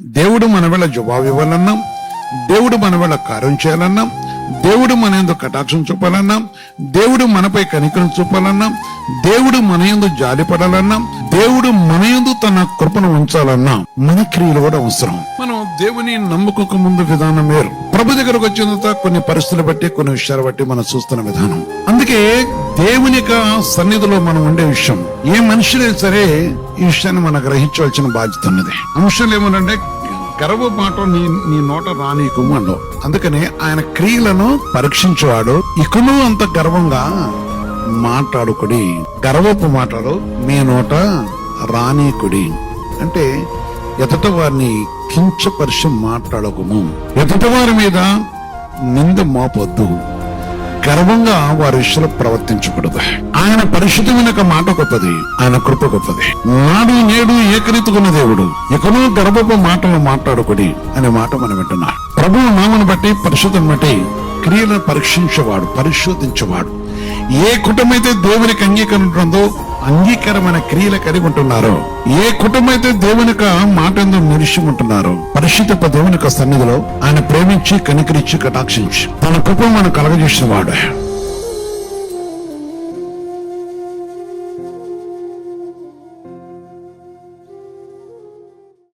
దేవుడు మన వేళ జవాబు ఇవ్వాలన్నా, దేవుడు మన వేళ కార్యం చేయాలన్నా, దేవుడు మన యందు కటాక్షం చూపాలన్నా, దేవుడు మనపై కనికరం చూపాలన్నా, దేవుడు మన యందు జాలిపడాలన్నా, దేవుడు మన యందు తన కృపను ఉంచాలన్నా మన క్రియలు కూడా అవసరం. మనం దేవుని నమ్ముకోక ముందు విధానం వేరు, ప్రభు దగ్గరకు వచ్చిన తర్వాత కొన్ని పరిస్థితులు బట్టి, కొన్ని విషయాలు బట్టి మనం చూస్తున్న విధానం. అందుకే దేవుని యొక్క సన్నిధిలో మనం ఉండే విషయం, ఏ మనిషినే సరే ఈ విషయాన్ని మనం గ్రహించవలసిన బాధ్యత ఉన్నది. అంశాలు ఏమనంటే గర్వపాఠం నీ నోట రానీకుము అన్నావు. అందుకని ఆయన క్రియలను పరీక్షించేవాడు. ఇకను అంత గర్వంగా మాట్లాడుకుడి, గర్వపు మాటలు మీ నోట రానీకుడి అంటే ఎదుట వారిని కించపరిచి మాట్లాడకుము, ఎదుట వారి మీద నింద మోపొద్దు, గర్వంగా వారి విషయంలో ప్రవర్తించకూడదు. ఆయన పరిశుద్ధమైన మాట గొప్పది, ఆయన కృప గొప్పది. నాడు నేడు ఏకరీతికున్న దేవుడు, ఇకను గర్భపు మాటలు మాట్లాడుకుడి అనే మాట మనం వింటున్నాం. ప్రభువు నామను బట్టి, పరిశుద్ధం బట్టి క్రియలను పరీక్షించేవాడు, పరిశోధించేవాడు. ఏ కుటుంబం అయితే దేవునికి అంగీకారమైన క్రియలు కలిగి ఉంటున్నారో, ఏ కుటుంబం అయితే దేవుని మాట ఎందు నిలిచి ఉంటున్నారో, పరిశుద్ధ దేవుని సన్నిధిలో ఆయన ప్రేమించి, కనికరించి, కటాక్షించి తన కృపను మనం కలగజేసిన వాడు.